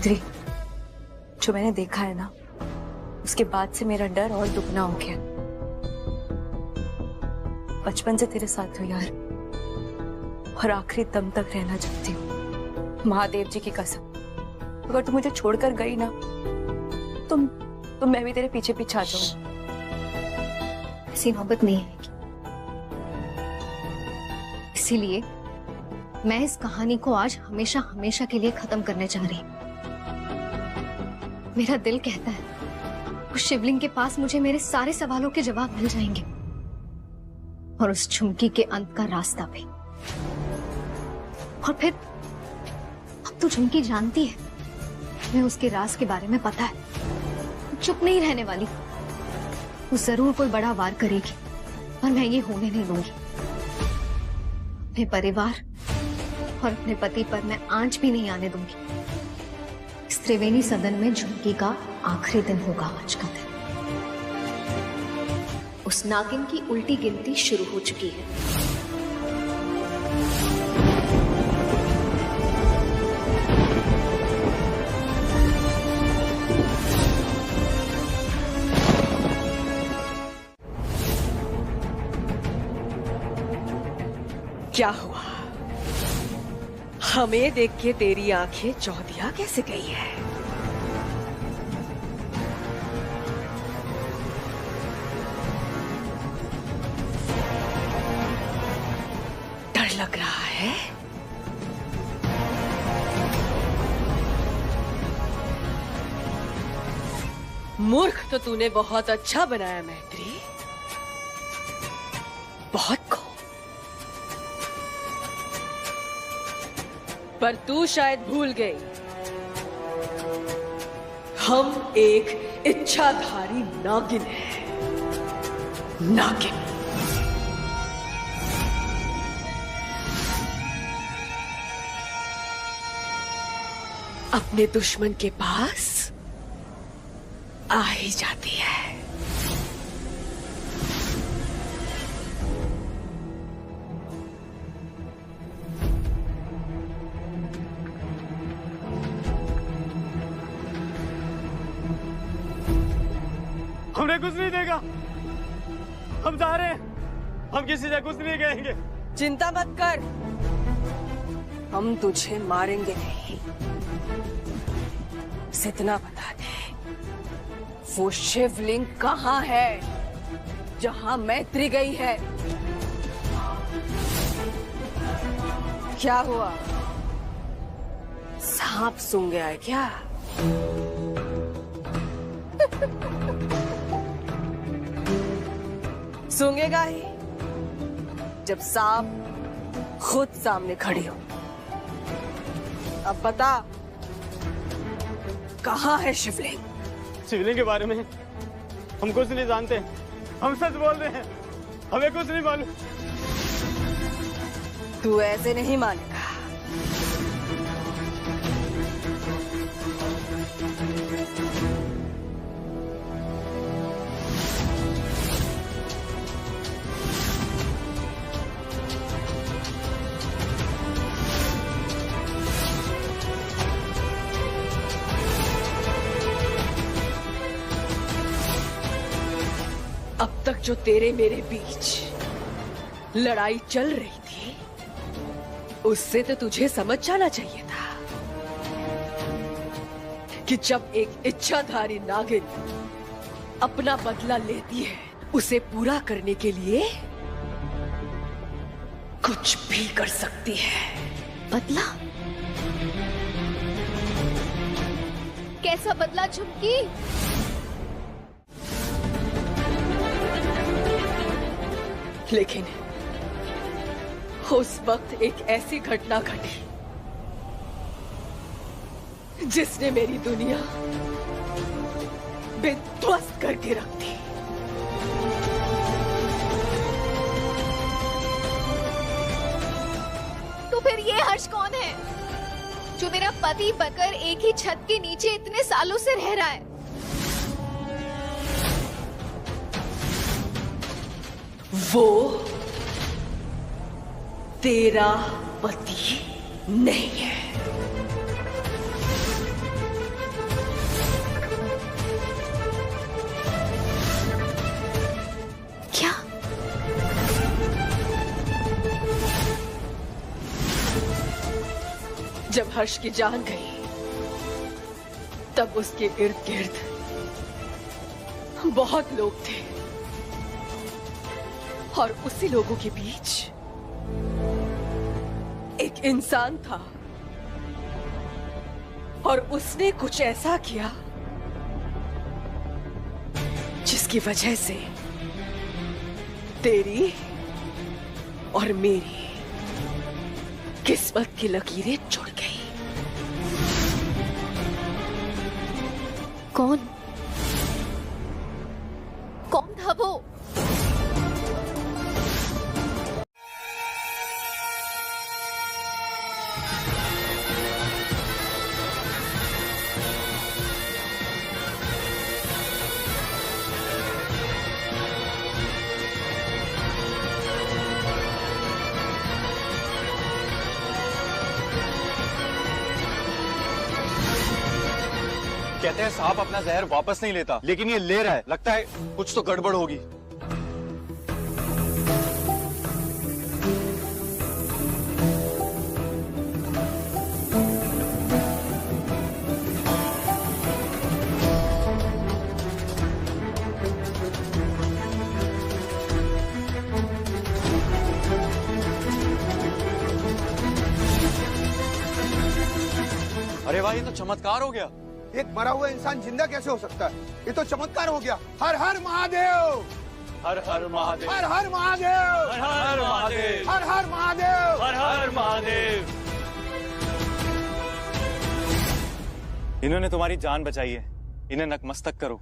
मैत्री, जो मैंने देखा है ना, उसके बाद से मेरा डर और दुगना हो गया। बचपन से तेरे साथ हूँ यार, और आखिरी दम तक रहना चाहती हूँ। महादेव जी की कसम, अगर तू मुझे छोड़कर गई ना, तो मैं भी तेरे पीछे पीछे आ जाऊंगी। ऐसी मोहब्बत नहीं है, इसीलिए मैं इस कहानी को आज हमेशा हमेशा के लिए खत्म करने जा रही हूँ। मेरा दिल कहता है उस शिवलिंग के पास मुझे मेरे सारे सवालों के जवाब मिल जाएंगे, और उस झुमकी के अंत का रास्ता भी। और फिर अब तो झुमकी जानती है, मैं उसके राज के बारे में पता है, चुप नहीं रहने वाली। वो जरूर कोई बड़ा वार करेगी, और मैं ये होने नहीं दूंगी। अपने परिवार और अपने पति पर मैं आंच भी नहीं आने दूंगी। इस त्रिवेणी सदन में झुमकी का आखिरी दिन होगा आज का दिन। उस नागिन की उल्टी गिनती शुरू हो चुकी है। क्या हुआ? हमें देख के तेरी आंखें चौधिया कैसे गई है? डर लग रहा है? मूर्ख तो तूने बहुत अच्छा बनाया मैत्री, बहुत खूब। पर तू शायद भूल गई, हम एक इच्छाधारी नागिन हैं। नागिन। अपने दुश्मन के पास आ ही जाती है। हमने कुछ नहीं देखा, हम जा रहे हैं, हम किसी से कुछ नहीं कहेंगे। चिंता मत कर, हम तुझे मारेंगे नहीं। इतना बता दे, वो शिवलिंग कहाँ है जहाँ मैत्री गई है? क्या हुआ? सांप सूंघ गया है क्या? सूंघेगा ही जब सांप खुद सामने खड़ी हो। अब बता, कहाँ है शिवलिंग? शिवलिंग के बारे में हम कुछ नहीं जानते, हम सच बोल रहे हैं, हमें कुछ नहीं मालूम। तू ऐसे नहीं मानेगा। अब तक जो तेरे मेरे बीच लड़ाई चल रही थी, उससे तो तुझे समझ जाना चाहिए था कि जब एक इच्छाधारी नागिन अपना बदला लेती है, उसे पूरा करने के लिए कुछ भी कर सकती है। बदला? कैसा बदला झुमकी? लेकिन उस वक्त एक ऐसी घटना घटी जिसने मेरी दुनिया बेध्वस्त करके रख दी। तो फिर ये हर्ष कौन है जो मेरा पति बनकर एक ही छत के नीचे इतने सालों से रह रहा है? वो तेरा पति नहीं है। जब हर्ष की जान गई तब उसके इर्द गिर्द बहुत लोग थे और उसी लोगों के बीच एक इंसान था और उसने कुछ ऐसा किया जिसकी वजह से तेरी और मेरी किस्मत की लकीरें जुड़ गई। कौन कौन था वो? कहते हैं सांप अपना जहर वापस नहीं लेता, लेकिन ये ले रहा है। लगता है कुछ तो गड़बड़ होगी। अरे भाई, ये तो चमत्कार हो गया। एक मरा हुआ इंसान जिंदा कैसे हो सकता है? ये तो चमत्कार हो गया। हर हर महादेव, हर हर महादेव, हर हर महादेव, हर हर महादेव, हर हर महादेव, हर हर महादेव। इन्होंने तुम्हारी जान बचाई है, इन्हें नतमस्तक करो।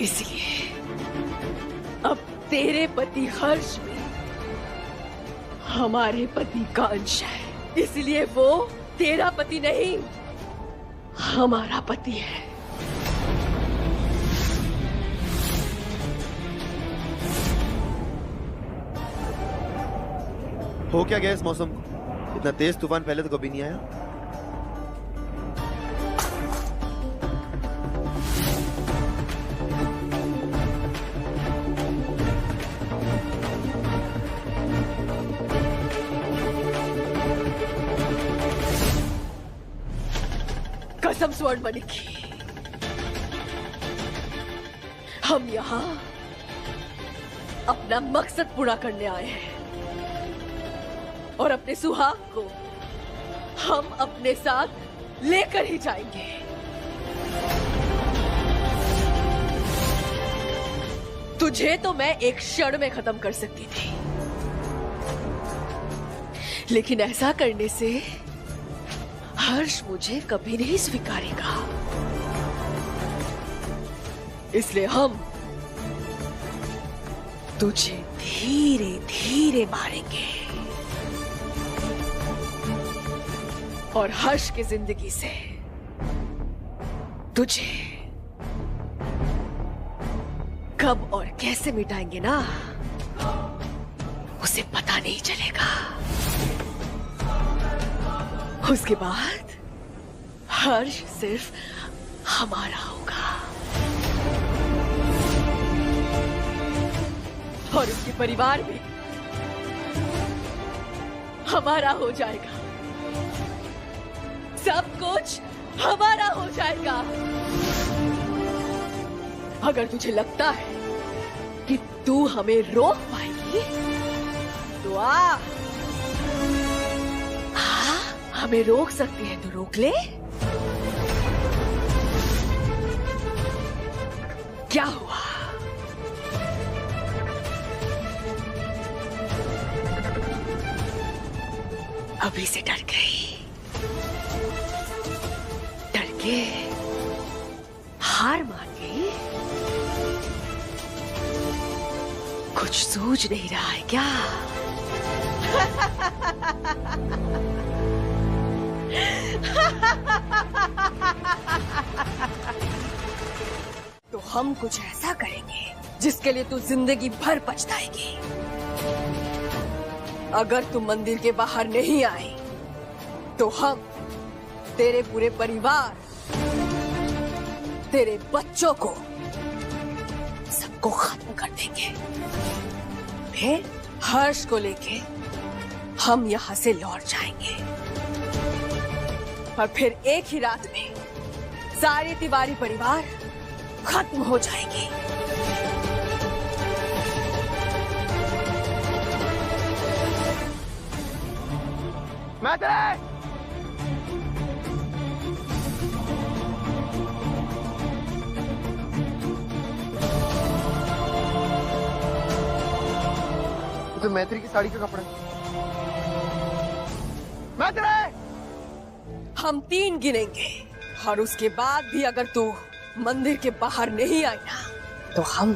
इसलिए अब तेरे पति हर्ष में हमारे पति का अंश है, इसलिए वो तेरा पति नहीं हमारा पति है। हो क्या गया इस मौसम को? इतना तेज तूफान पहले तो कभी नहीं आया। कसम स्वर्णमणि की, हम यहाँ अपना मकसद पूरा करने आए हैं और अपने सुहाग को हम अपने साथ लेकर ही जाएंगे। तुझे तो मैं एक क्षण में खत्म कर सकती थी, लेकिन ऐसा करने से हर्ष मुझे कभी नहीं स्वीकारेगा, इसलिए हम तुझे धीरे धीरे मारेंगे और हर्ष की जिंदगी से तुझे कब और कैसे मिटाएंगे ना, उसे पता नहीं चलेगा। उसके बाद हर्ष सिर्फ हमारा होगा और उसके परिवार भी हमारा हो जाएगा। सब कुछ हमारा हो जाएगा। अगर तुझे लगता है कि तू हमें रोक पाएगी तो आ, हमें रोक सकती है तो रोक ले। क्या हुआ? अभी से डर गई? डर के हार मान गई? कुछ सूझ नहीं रहा है क्या? तो हम कुछ ऐसा करेंगे जिसके लिए तू जिंदगी भर पछताएगी। अगर तुम मंदिर के बाहर नहीं आए तो हम तेरे पूरे परिवार, तेरे बच्चों को, सबको खत्म कर देंगे। फिर हर्ष को लेके हम यहाँ से लौट जाएंगे और फिर एक ही रात में सारे तिवारी परिवार खत्म हो जाएंगे। मैत्री! तो मैत्री की साड़ी का कपड़ा है। मैत्री! हम 3 गिनेंगे और उसके बाद भी अगर तू मंदिर के बाहर नहीं आई ना तो हम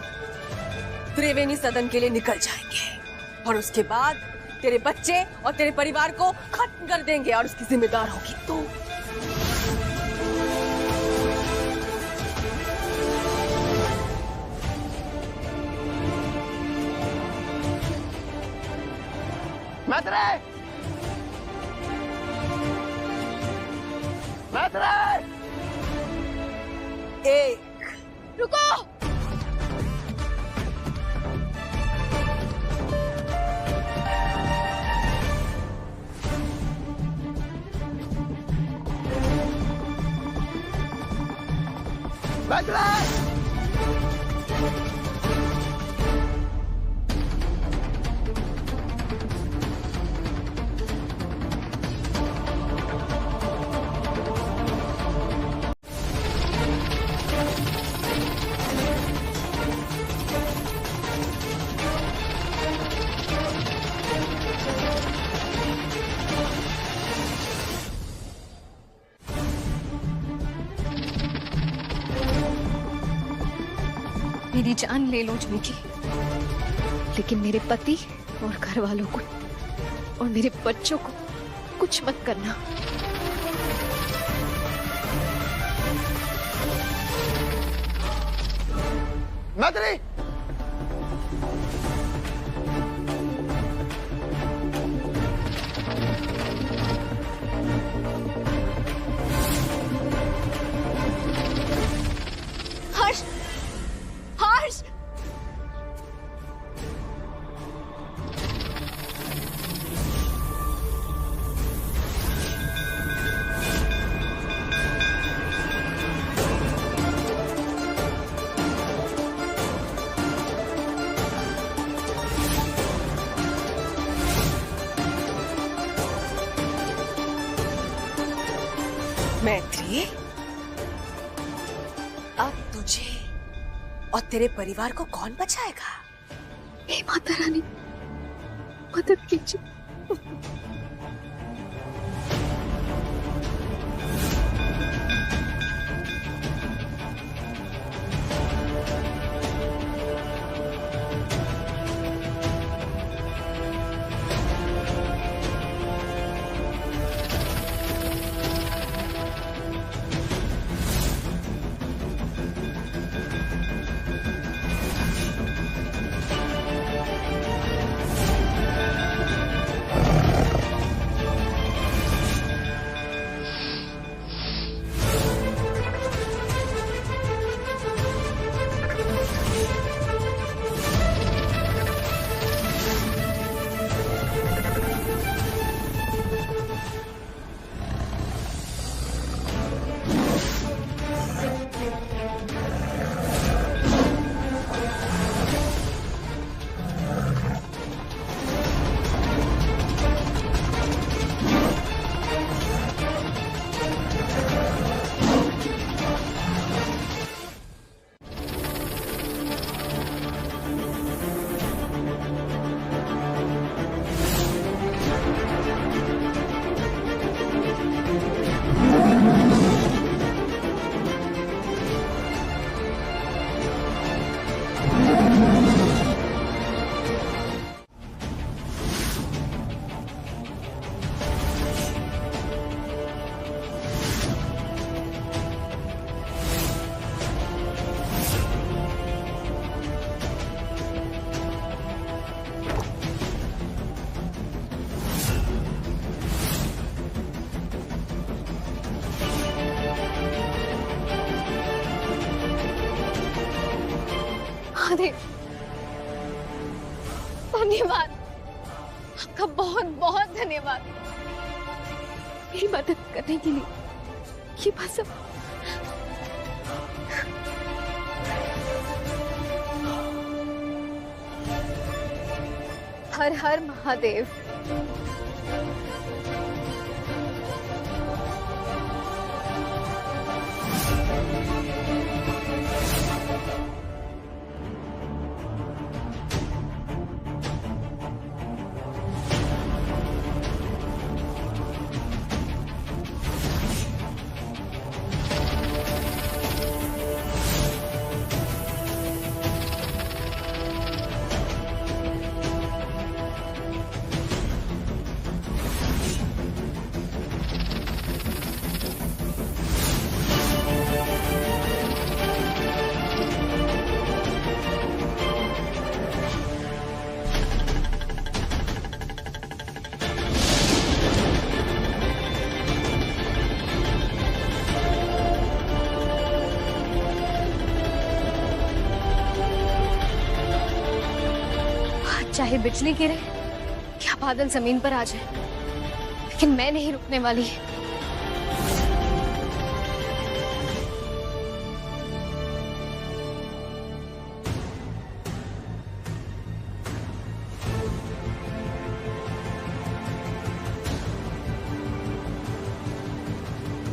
त्रिवेणी सदन के लिए निकल जाएंगे और उसके बाद तेरे बच्चे और तेरे परिवार को खत्म कर देंगे और उसकी जिम्मेदार होगी तू। मैत्री! मैत्री! एक, रुको! मैत्री! मेरी जान ले लो झुमकी, लेकिन मेरे पति और घर वालों को और मेरे बच्चों को कुछ मत करना। मैत्री! हर्ष! हर्ष! मैत्री, अब तुझे और तेरे परिवार को कौन बचाएगा? हे माता रानी, मदद कीजिए। धन्यवाद, आपका बहुत बहुत धन्यवाद मेरी मदद करने के लिए। ये बस अब हर हर महादेव। चाहे बिजली गिरे या बादल जमीन पर आ जाए, लेकिन मैं नहीं रुकने वाली।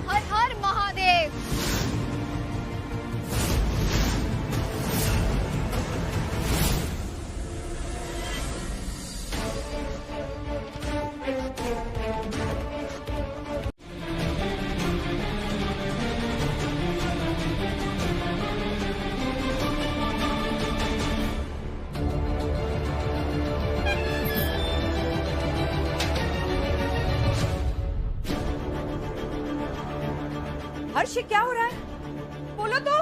हर हर महादेव। हर्ष, क्या हो रहा है? बोलो तो।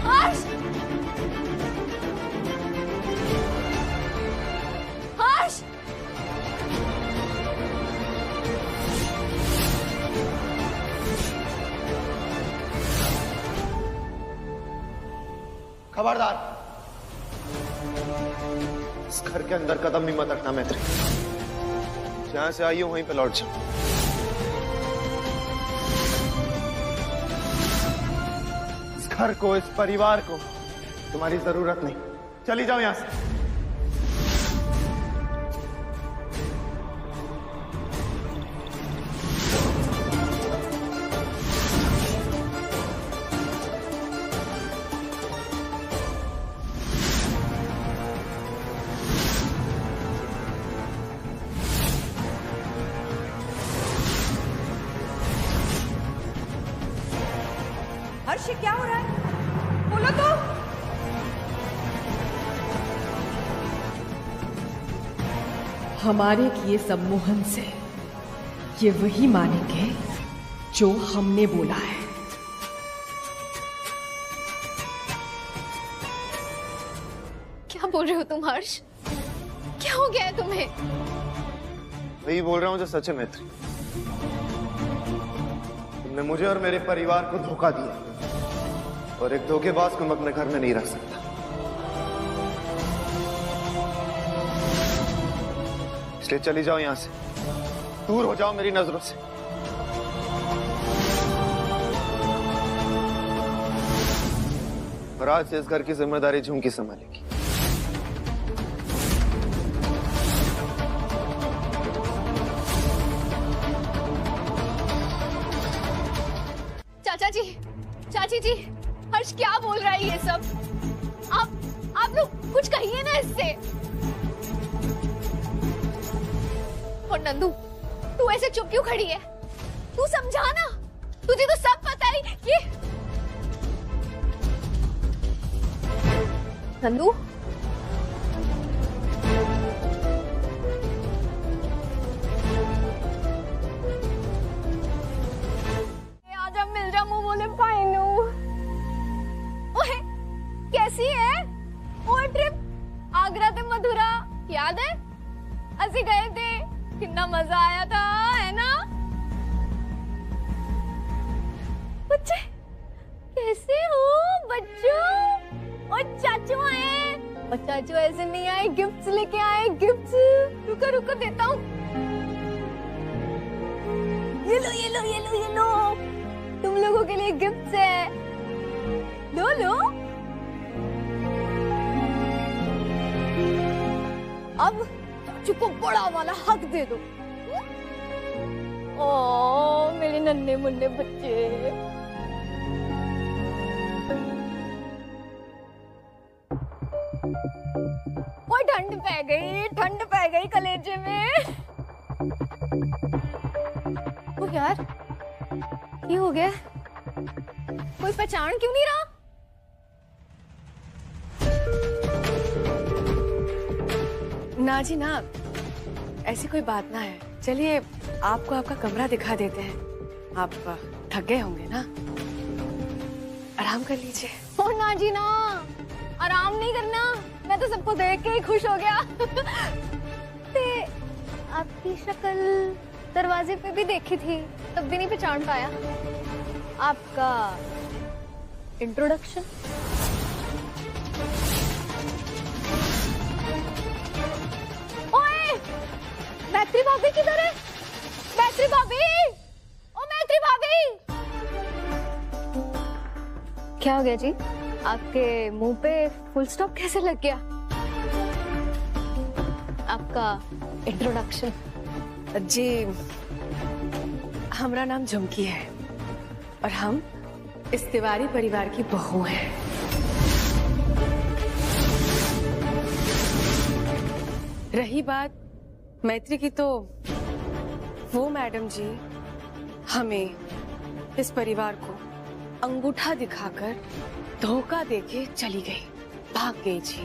हर्ष! हर्ष! खबरदार, इस घर के अंदर कदम भी मत रखना मैत्री। जहां से आई हूं वहीं पे लौट जाओ। इस घर को, इस परिवार को तुम्हारी जरूरत नहीं। चली जाओ यहां से। हर्ष, क्या हो रहा है? बोलो तो। हमारे किए सम्मोहन से ये वही मानेंगे जो हमने बोला है। क्या बोल रहे हो तुम हर्ष? क्या हो गया है तुम्हें? वही बोल रहा हूं जो सच है मैत्री। तुमने मुझे और मेरे परिवार को धोखा दिया, और एक धोखेबाज को मैं अपने घर में नहीं रख सकता। इसलिए चली जाओ यहां से, दूर हो जाओ मेरी नजरों से। और आज से इस घर की जिम्मेदारी झुमकी संभालेगी। चाची जी, हर्ष क्या बोल रहा है ये सब? आप लोग कुछ कहिए ना इससे। और नंदू, तू ऐसे चुप क्यों खड़ी है? तू समझा ना, तुझे तो सब पता है ये। नंदू, आजा मिल जा मुंह बोले पाइनू। ओए, कैसी है वो ट्रिप आगरा ते मथुरा? याद है असि गए थे, कितना मजा आया था, है ना? बच्चे कैसे हो बच्चों? और चाचू ऐसे नहीं आए, गिफ्ट्स लेके आए, गिफ्ट्स। रुको रुको देता हूँ। ये लो ये लो ये लो ये लो, तुम लोगों के लिए गिफ्ट्स है। लो लो। अब चाचू को बड़ा वाला हक दे दो। ओ मेरे नन्हे मुन्ने बच्चे। ओए ठंड पै गई कलेजे में। ओ यार, ये हो गया, कोई पहचान क्यों नहीं रहा? ना जी ना, ऐसी कोई बात ना है। चलिए आपको आपका कमरा दिखा देते हैं। आप थक गए होंगे ना, आराम कर लीजिए। ओ ना जी ना, आराम नहीं करना, मैं तो सबको देख के ही खुश हो गया। ते आपकी शक्ल दरवाजे पे भी देखी थी, तब भी नहीं पहचान पाया। आपका इंट्रोडक्शन? ओए, मैत्री भाभी किधर है? मैत्री भाभी, ओ मैत्री भाभी। क्या हो गया जी? आपके मुंह पे फुल स्टॉप कैसे लग गया? आपका इंट्रोडक्शन? जी, हमारा नाम झुमकी है और हम इस तिवारी परिवार की बहू हैं। रही बात मैत्री की, तो वो मैडम जी हमें, इस परिवार को अंगूठा दिखाकर धोखा देके चली गई, भाग गई ji.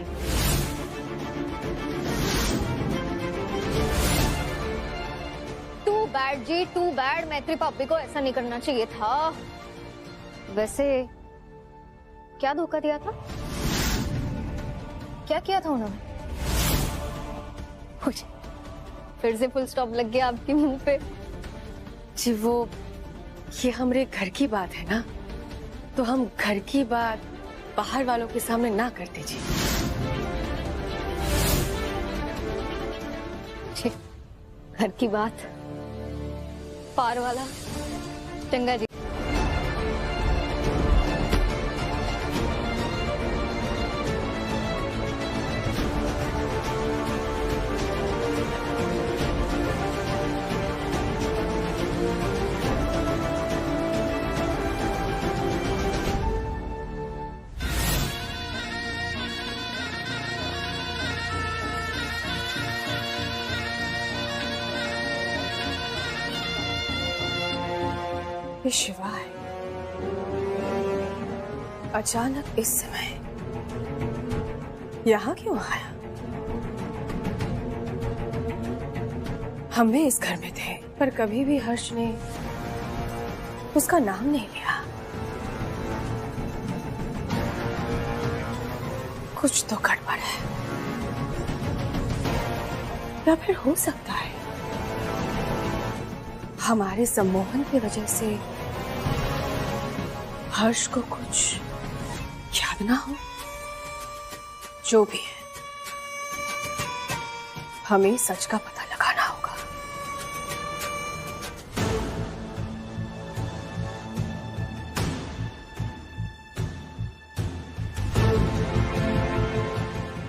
Too bad ji, too bad. Maitri भाभी को ऐसा नहीं करना चाहिए था। वैसे क्या धोखा दिया था? क्या किया था उन्होंने? फिर से फुल स्टॉप लग गया आपके मुंह पे। जी वो, ये हमारे घर की बात है ना, तो हम घर की बात बाहर वालों के सामने ना करते जी। घर की बात पार वाला। चंगा जी। शिवाय, अचानक इस समय यहाँ क्यों आया? हम भी इस घर में थे, पर कभी भी हर्ष ने उसका नाम नहीं लिया। कुछ तो गड़बड़ है, या फिर हो सकता है हमारे सम्मोहन की वजह से हर्ष को कुछ याद ना हो। जो भी है, हमें सच का पता लगाना होगा।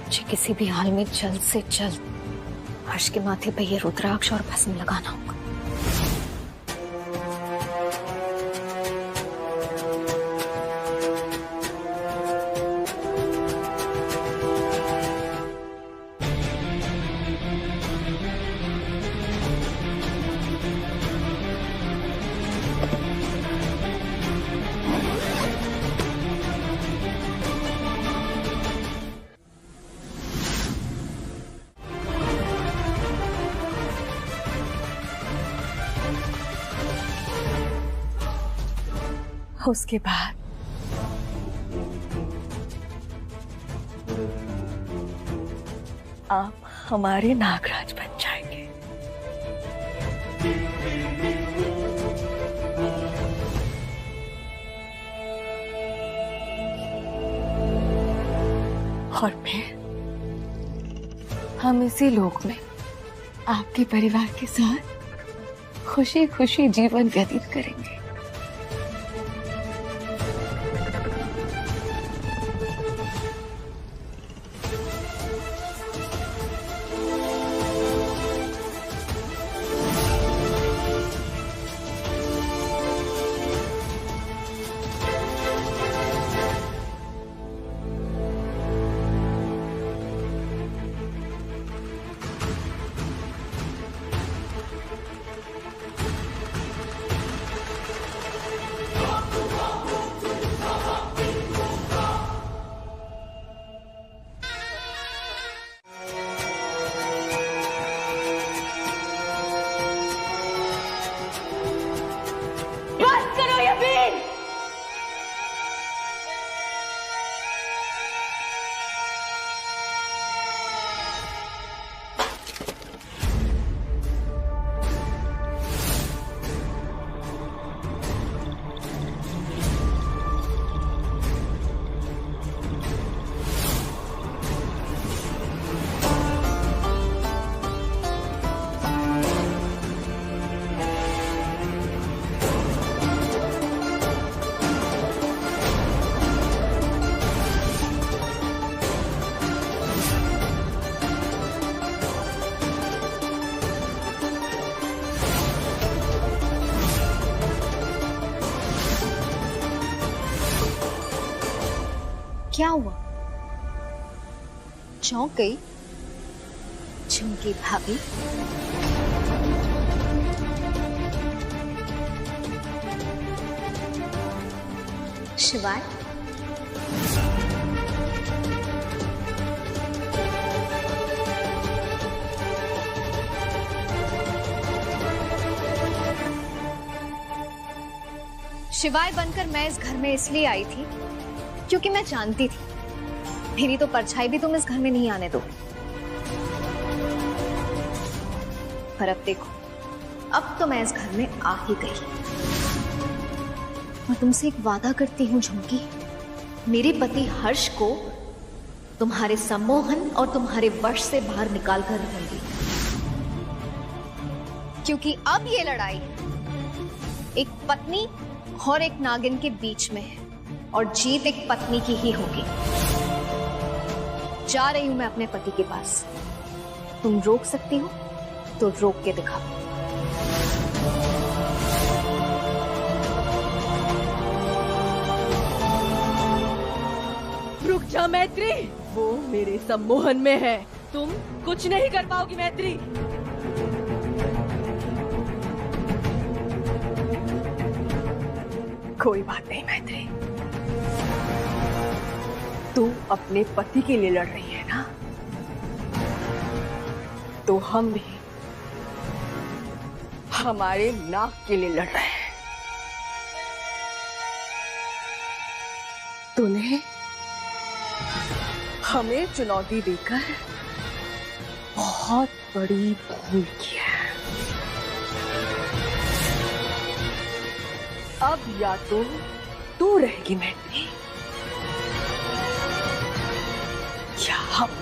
मुझे किसी भी हाल में जल्द से जल्द हर्ष के माथे पे ये रुद्राक्ष और भस्म लगाना होगा। उसके बाद आप हमारे नागराज बन जाएंगे। और मैं हम इसी लोक में आपके परिवार के साथ खुशी खुशी जीवन व्यतीत करेंगे। क्या हुआ? चौंक गई झुमकी भाभी? शिवाय, शिवाय बनकर मैं इस घर में इसलिए आई थी क्योंकि मैं जानती थी मेरी तो परछाई भी तुम इस घर में नहीं आने दो। पर अब देखो, अब तो मैं इस घर में आ ही गई। और तुमसे एक वादा करती हूँ झुमकी, मेरे पति हर्ष को तुम्हारे सम्मोहन और तुम्हारे वश से बाहर निकाल कर रहूंगी, क्योंकि अब ये लड़ाई एक पत्नी और एक नागिन के बीच में है और जीत एक पत्नी की ही होगी। जा रही हूं मैं अपने पति के पास। तुम रोक सकती हो तो रोक के दिखाओ। रुक जा मैत्री, वो मेरे सम्मोहन में है, तुम कुछ नहीं कर पाओगी मैत्री। कोई बात नहीं मैत्री, तू अपने पति के लिए लड़ रही है ना, तो हम भी हमारे नाक के लिए लड़ रहे हैं। तूने हमें चुनौती देकर बहुत बड़ी भूल की है। अब या तो तू रहेगी मैत्री या हम।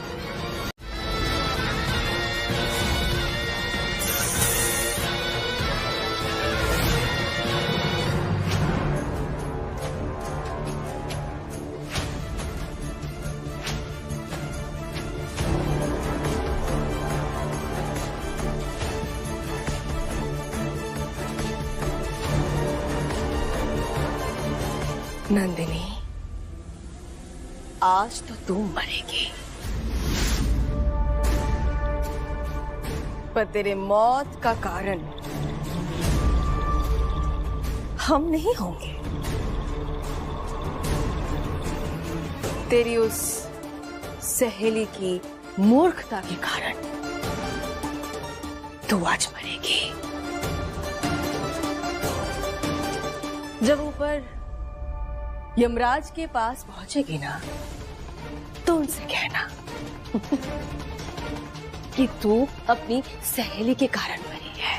नंदिनी, आज तो तू मरेगी, पर तेरे मौत का कारण हम नहीं होंगे। तेरी उस सहेली की मूर्खता के कारण तू आज मरेगी। जब ऊपर यमराज के पास पहुंचेगी ना, तो उनसे कहना कि तू अपनी सहेली के कारण मरी है।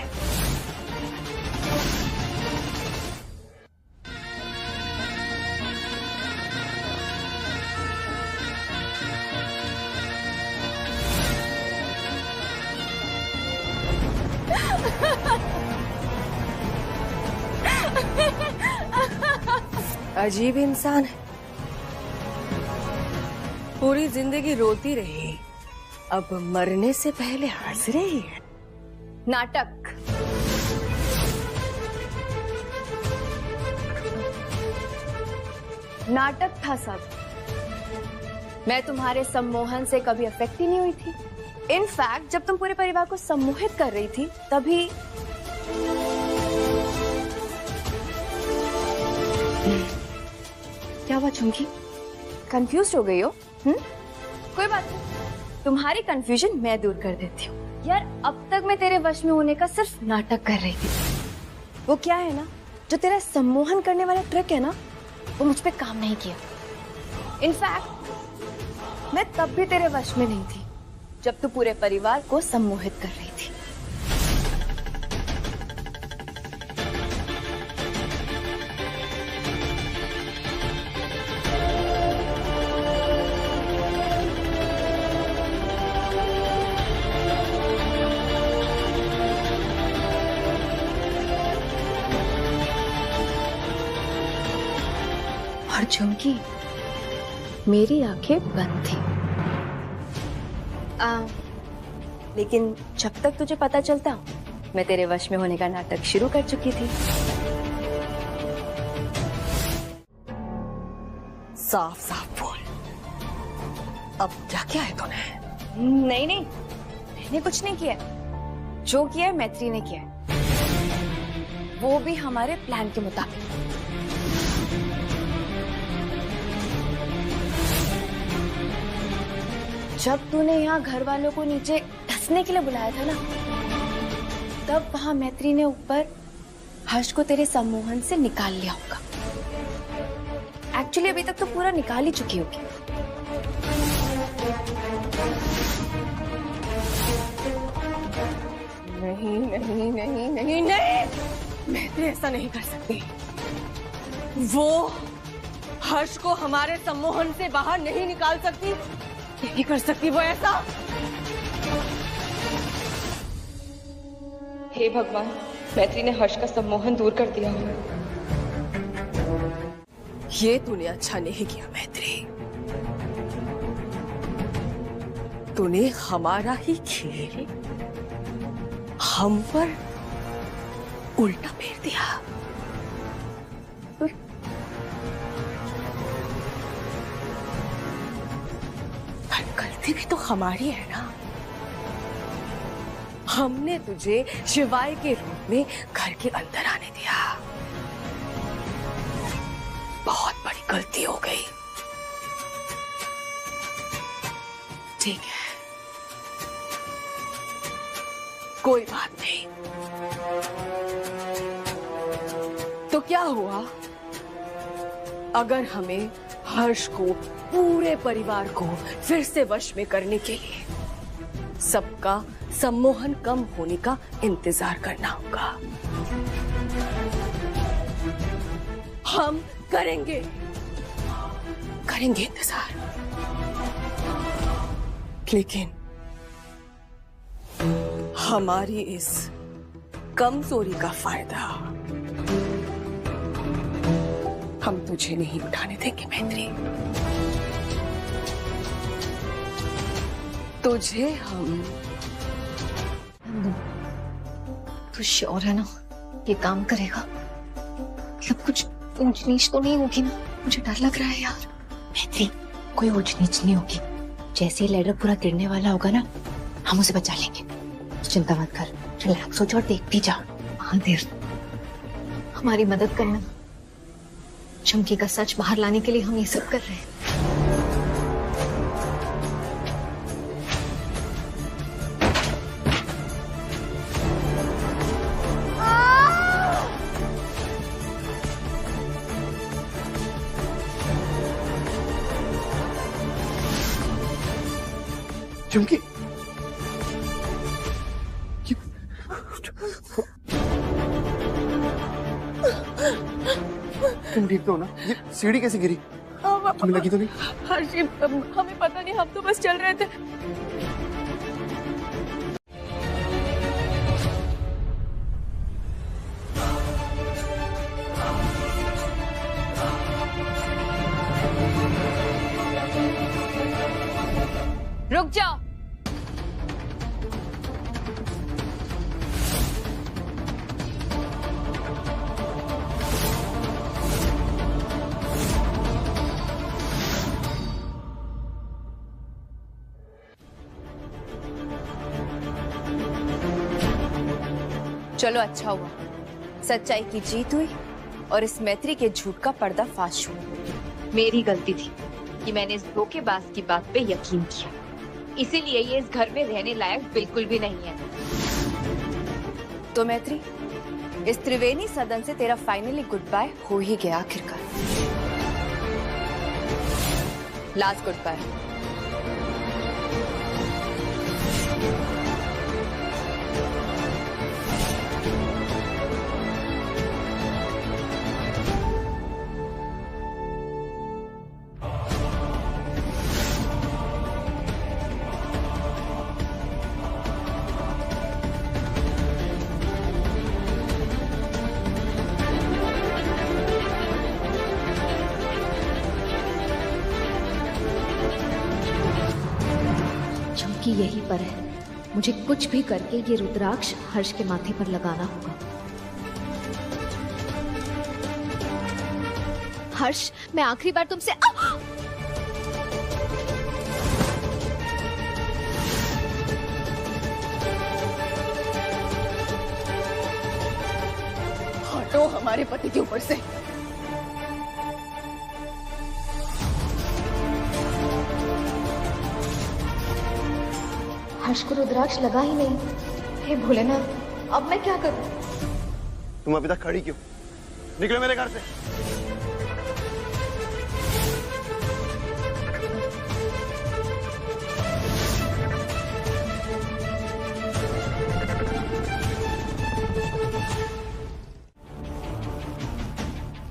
अजीब इंसान है, पूरी जिंदगी रोती रही, अब मरने से पहले हंस रही है। नाटक। नाटक था सब। मैं तुम्हारे सम्मोहन से कभी अफेक्ट ही नहीं हुई थी। इनफैक्ट जब तुम पूरे परिवार को सम्मोहित कर रही थी तभी क्या हुआ चुमकी? कंफ्यूज हो गई हो? कोई बात नहीं, तुम्हारी कंफ्यूजन मैं दूर कर देती हूँ। यार अब तक मैं तेरे वश में होने का सिर्फ नाटक कर रही थी। वो क्या है ना, जो तेरा सम्मोहन करने वाला ट्रिक है ना, वो मुझ पे काम नहीं किया। इनफैक्ट मैं तब भी तेरे वश में नहीं थी जब तू पूरे परिवार को सम्मोहित कर रही थी। और झुमकी, मेरी आंखें बंद थी। लेकिन जब तक तुझे पता चलता मैं तेरे वश में होने का नाटक शुरू कर चुकी थी। साफ साफ बोल, अब क्या क्या है तूने? नहीं नहीं, मैंने कुछ नहीं किया। जो किया है मैत्री ने किया है, वो भी हमारे प्लान के मुताबिक। जब तूने यहाँ घर वालों को नीचे धंसने के लिए बुलाया था ना, तब वहां मैत्री ने ऊपर हर्ष को तेरे सम्मोहन से निकाल लिया होगा। एक्चुअली अभी तक तो पूरा निकाल ही चुकी होगी। नहीं नहीं नहीं नहीं नहीं, मैत्री ऐसा नहीं कर सकती। वो हर्ष को हमारे सम्मोहन से बाहर नहीं निकाल सकती, नहीं कर सकती वो ऐसा। हे भगवान, मैत्री ने हर्ष का सम्मोहन दूर कर दिया। ये तूने अच्छा नहीं किया मैत्री। तूने हमारा ही खेल हम पर उल्टा फेर दिया। गलती भी तो हमारी है ना। हमने तुझे शिवाय के रूप में घर के अंदर आने दिया। बहुत बड़ी गलती हो गई। ठीक है, कोई बात नहीं। तो क्या हुआ अगर हमें हर्ष को, पूरे परिवार को फिर से वश में करने के लिए सबका सम्मोहन कम होने का इंतजार करना होगा? हम करेंगे इंतजार, लेकिन हमारी इस कमजोरी का फायदा हम तुझे नहीं उठाने देंगे मैत्री। तुझे हम तू श्योर है ना ये काम करेगा? मतलब कुछ ऊंच नीच तो नहीं होगी ना? मुझे डर लग रहा है यार। मैत्री, कोई ऊंच नीच नहीं होगी। जैसे ही लेडर पूरा गिरने वाला होगा ना, हम उसे बचा लेंगे। चिंता मत कर, रिलैक्स हो जा और देखती जा। महादेव, हमारी मदद करना। चमकी का सच बाहर लाने के लिए हम ये सब कर रहे हैं। चुमकी, तुम ठीक तो हो ना? ये सीढ़ी कैसे गिरी? तुम्हें लगी तो नहीं? हर्षी, हमें पता नहीं, हम तो बस चल रहे थे। रुक जाओ। चलो अच्छा हुआ, सच्चाई की जीत हुई और इस मैत्री के झूठ का पर्दा फाश हुआ। मेरी गलती थी कि मैंने इस धोखेबाज की बात पे यकीन किया, इसीलिए ये इस घर में रहने लायक बिल्कुल भी नहीं है। तो मैत्री, इस त्रिवेणी सदन से तेरा फाइनली गुड बाय हो ही गया आखिरकार। Last good bye. चुमकी यहीं पर है, मुझे कुछ भी करके ये रुद्राक्ष हर्ष के माथे पर लगाना होगा। हर्ष, मैं आखिरी बार तुमसे हटो हमारे पति के ऊपर से। हर्ष को रुद्राक्ष लगा ही नहीं। हे भोलेनाथ, अब मैं क्या करूं? तुम अभी तक खड़ी क्यों? निकलो मेरे घर से।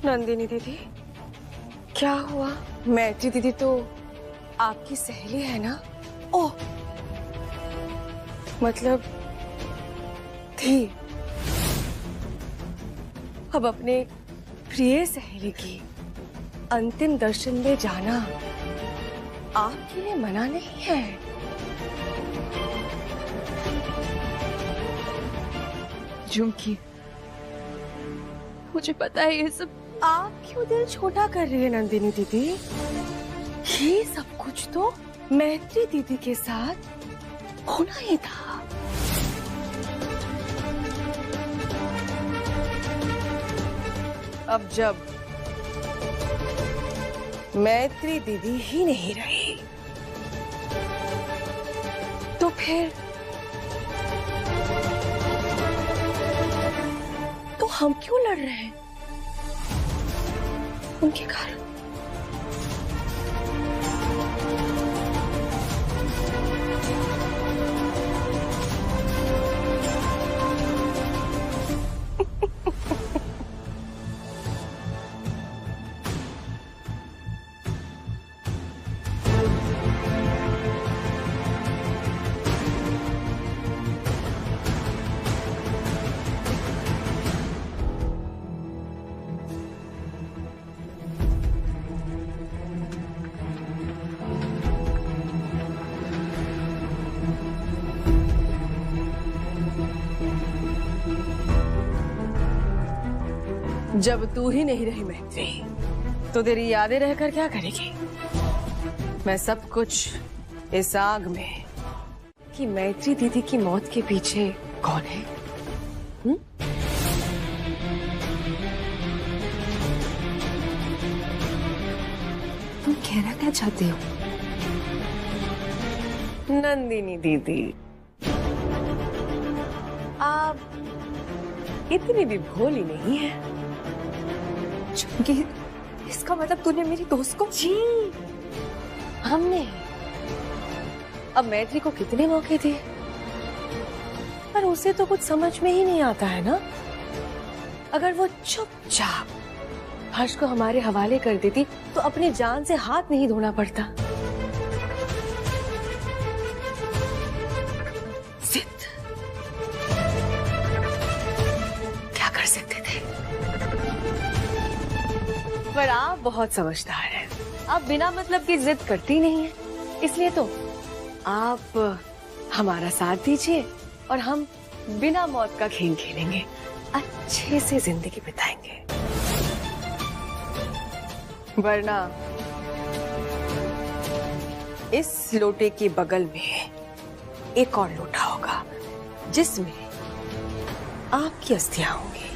नंदिनी दीदी, क्या हुआ? मैत्री दीदी तो आपकी सहेली है ना? ओह, मतलब थी। अब अपने प्रिय सहेली की अंतिम दर्शन में जाना आपके लिए मना नहीं है। झुमकी, मुझे पता है ये सब। आप क्यों दिल छोटा कर रही है नंदिनी दीदी? ये सब कुछ तो मैत्री दीदी के साथ होना ही था। अब जब मैत्री दीदी ही नहीं रही तो फिर तो हम क्यों लड़ रहे हैं उनके कारण? जब तू ही नहीं रही मैत्री, तो तेरी यादें रहकर क्या करेगी? मैं सब कुछ इस आग में कि मैत्री दीदी की मौत के पीछे कौन है? तुम कहना क्या चाहते हो? नंदिनी दीदी, आप इतनी भी भोली नहीं है। झुमकी, इसका मतलब तूने मेरी दोस्त को? जी, हमने अब मैत्री को कितने मौके दिए, पर उसे तो कुछ समझ में ही नहीं आता है ना। अगर वो चुपचाप हर्ष को हमारे हवाले कर देती तो अपनी जान से हाथ नहीं धोना पड़ता। जिद क्या कर सकते थे? पर आप बहुत समझदार हैं। आप बिना मतलब की जिद करती नहीं है, इसलिए तो आप हमारा साथ दीजिए और हम बिना मौत का खेल खेलेंगे, अच्छे से जिंदगी बिताएंगे। वरना इस लोटे के बगल में एक और लोटा होगा जिसमें आपकी अस्थियां होंगी।